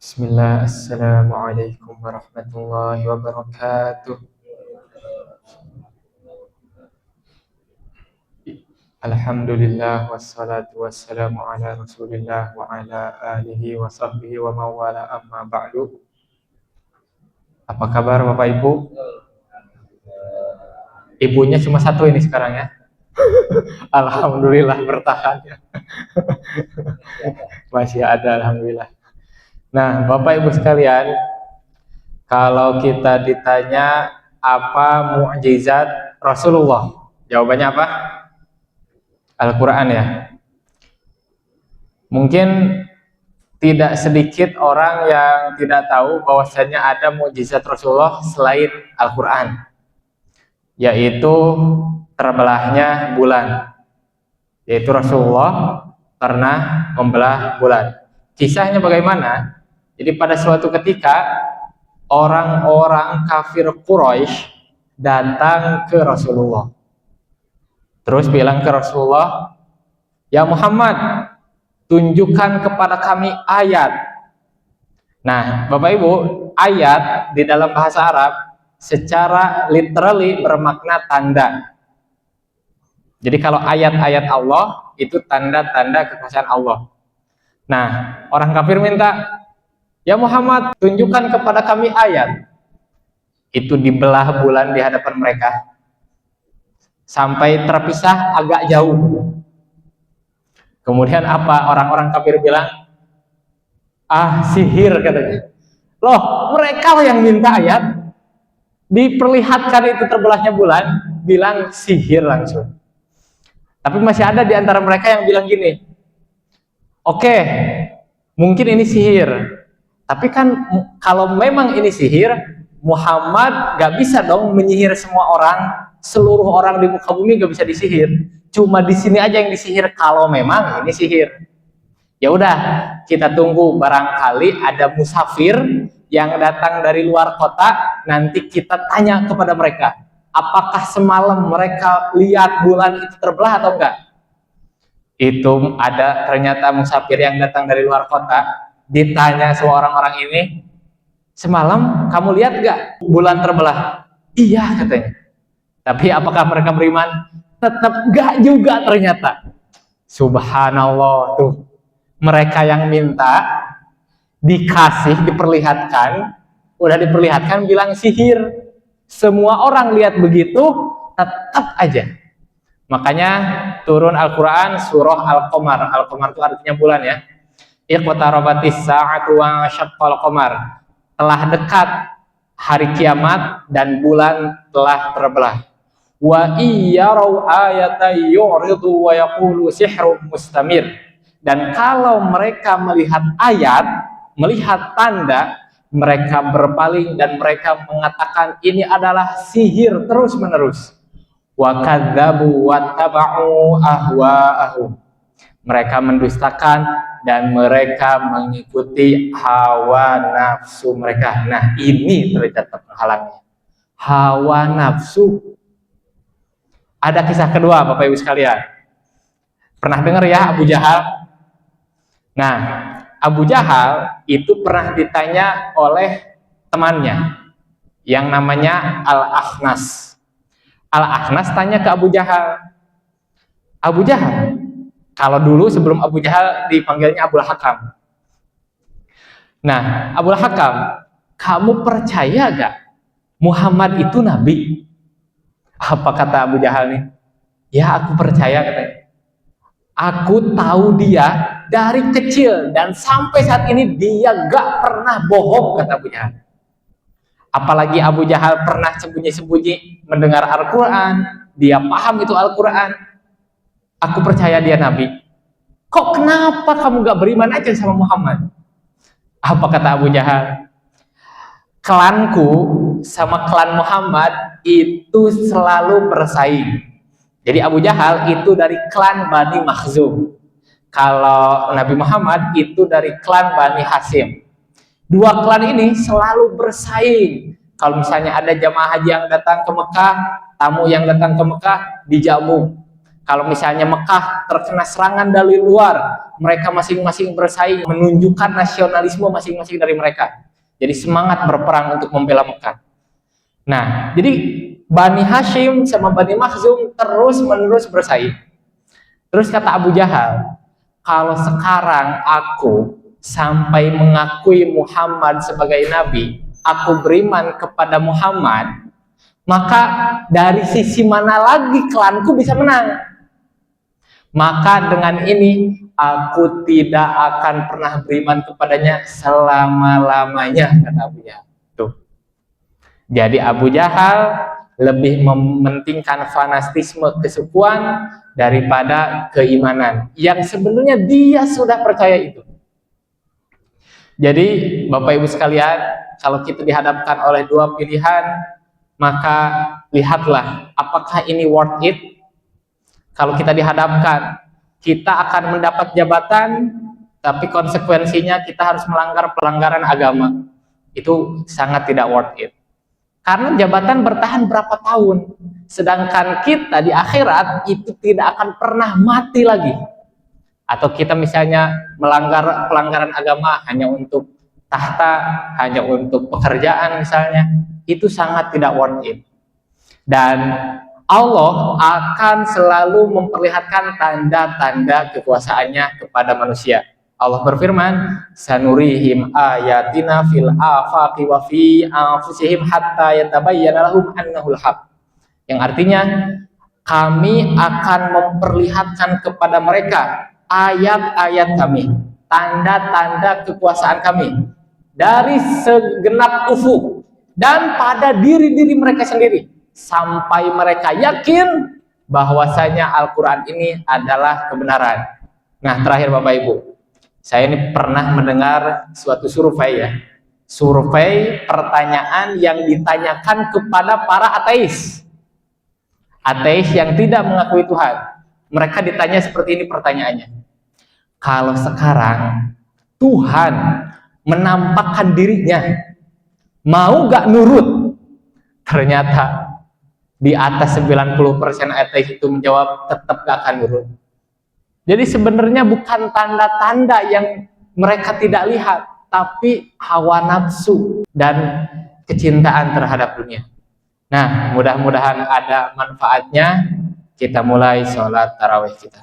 Bismillah, Assalamualaikum warahmatullahi wabarakatuh. Alhamdulillah, wassalatu wassalamu ala rasulillah wa ala alihi wa sahbihi wa mawala amma ba'du. Apa kabar Bapak Ibu? Ibunya cuma satu ini sekarang ya. Alhamdulillah bertahan ya. Masih ada, Alhamdulillah. Nah, Bapak Ibu sekalian, kalau kita ditanya apa mukjizat Rasulullah, jawabannya apa? Al-Quran ya. Mungkin tidak sedikit orang yang tidak tahu bahwasanya ada mukjizat Rasulullah selain Al-Quran, yaitu terbelahnya bulan. Yaitu Rasulullah pernah membelah bulan. Kisahnya bagaimana? Jadi pada suatu ketika orang-orang kafir Quraisy datang ke Rasulullah. Terus bilang ke Rasulullah, "Ya Muhammad, tunjukkan kepada kami ayat." Nah, Bapak Ibu, ayat di dalam bahasa Arab secara literally bermakna tanda. Jadi kalau ayat-ayat Allah itu tanda-tanda kekuasaan Allah. Nah, orang kafir minta, "Ya Muhammad, tunjukkan kepada kami ayat." Itu dibelah bulan di hadapan mereka sampai terpisah agak jauh. Kemudian apa? Orang-orang kafir bilang, sihir katanya. Loh, mereka yang minta ayat, diperlihatkan itu terbelahnya bulan, bilang sihir langsung. Tapi masih ada di antara mereka yang bilang gini, "Oke, mungkin ini sihir. Tapi kan kalau memang ini sihir, Muhammad gak bisa dong menyihir semua orang. Seluruh orang di muka bumi gak bisa disihir. Cuma di sini aja yang disihir kalau memang ini sihir. Ya udah, kita tunggu, barangkali ada musafir yang datang dari luar kota, nanti kita tanya kepada mereka, apakah semalam mereka lihat bulan itu terbelah atau enggak?" Itu ada ternyata musafir yang datang dari luar kota, ditanya semua orang-orang ini, "Semalam kamu lihat gak bulan terbelah?" "Iya," katanya. Tapi apakah mereka beriman? Tetap gak juga ternyata. Subhanallah, tuh mereka yang minta dikasih, diperlihatkan, udah diperlihatkan bilang sihir. Semua orang lihat begitu, tetap aja. Makanya turun Al-Quran surah Al-Qamar. Al-Qamar itu artinya bulan ya. Iqtarabatis sa'atu wa syaqqal qamar. Telah dekat hari kiamat dan bulan telah terbelah. Wa iyyarau ayatan yu'ridu wa yaqulu sihrun mustamir. Dan kalau mereka melihat ayat, melihat tanda, mereka berpaling dan mereka mengatakan ini adalah sihir terus-menerus. Wa kadzabu wattaba'u ahwa'ahum. Mereka mendustakan dan mereka mengikuti hawa nafsu mereka. Nah, ini ternyata penghalangnya. Hawa nafsu. Ada kisah kedua, Bapak Ibu sekalian. Pernah dengar ya Abu Jahal? Nah, Abu Jahal itu pernah ditanya oleh temannya yang namanya Al-Akhnas. Al-Akhnas tanya ke Abu Jahal, "Abu Jahal," kalau dulu sebelum Abu Jahal dipanggilnya Abul Hakam. Nah, Abul Hakam, kamu percaya gak Muhammad itu nabi? Apa kata Abu Jahal nih? "Ya, aku percaya," katanya. "Aku tahu dia dari kecil dan sampai saat ini dia gak pernah bohong," kata Abu Jahal. Apalagi Abu Jahal pernah sembunyi-sembunyi mendengar Al-Quran, dia paham itu Al-Quran. "Aku percaya dia nabi." "Kok kenapa kamu gak beriman aja sama Muhammad?" Apa kata Abu Jahal? "Klanku sama klan Muhammad itu selalu bersaing." Jadi Abu Jahal itu dari klan Bani Makhzum. Kalau Nabi Muhammad itu dari klan Bani Hashim. Dua klan ini selalu bersaing. Kalau misalnya ada jamaah haji yang datang ke Mekah, tamu yang datang ke Mekah dijamu. Kalau misalnya Mekah terkena serangan dari luar, mereka masing-masing bersaing menunjukkan nasionalisme masing-masing dari mereka. Jadi semangat berperang untuk membela Mekah. Nah, jadi Bani Hashim sama Bani Makhzum terus-menerus bersaing. Terus kata Abu Jahal, kalau sekarang aku sampai mengakui Muhammad sebagai nabi, aku beriman kepada Muhammad, maka dari sisi mana lagi klanku bisa menang? Maka dengan ini aku tidak akan pernah beriman kepadanya selama-lamanya, kata Abu Jahal. Tuh. Jadi Abu Jahal lebih mementingkan fanatisme kesukuan daripada keimanan yang sebenarnya dia sudah percaya itu. Jadi Bapak Ibu sekalian, kalau kita dihadapkan oleh dua pilihan, maka lihatlah apakah ini worth it. Kalau kita dihadapkan, kita akan mendapat jabatan, tapi konsekuensinya kita harus melanggar pelanggaran agama. Itu sangat tidak worth it. Karena jabatan bertahan berapa tahun, sedangkan kita di akhirat itu tidak akan pernah mati lagi. Atau kita misalnya melanggar pelanggaran agama hanya untuk tahta, hanya untuk pekerjaan misalnya, itu sangat tidak worth it. Dan Allah akan selalu memperlihatkan tanda-tanda kekuasaannya kepada manusia. Allah berfirman, sanurihim ayatina fil afaqi wa fi anfusihim hatta yatabayyana lahum annahul haq. Yang artinya, kami akan memperlihatkan kepada mereka ayat-ayat kami, tanda-tanda kekuasaan kami dari segenap ufuk dan pada diri-diri mereka sendiri, sampai mereka yakin bahwasanya Al-Quran ini adalah kebenaran. Nah, terakhir Bapak Ibu, saya ini pernah mendengar suatu survei ya, survei pertanyaan yang ditanyakan kepada para ateis yang tidak mengakui Tuhan. Mereka ditanya seperti ini pertanyaannya, kalau sekarang Tuhan menampakkan dirinya, mau gak nurut? Ternyata di atas 90% ateis itu menjawab tetap gak akan nurut. Jadi sebenarnya bukan tanda-tanda yang mereka tidak lihat, tapi hawa nafsu dan kecintaan terhadap dunia. Nah, mudah-mudahan ada manfaatnya. Kita mulai sholat tarawih kita.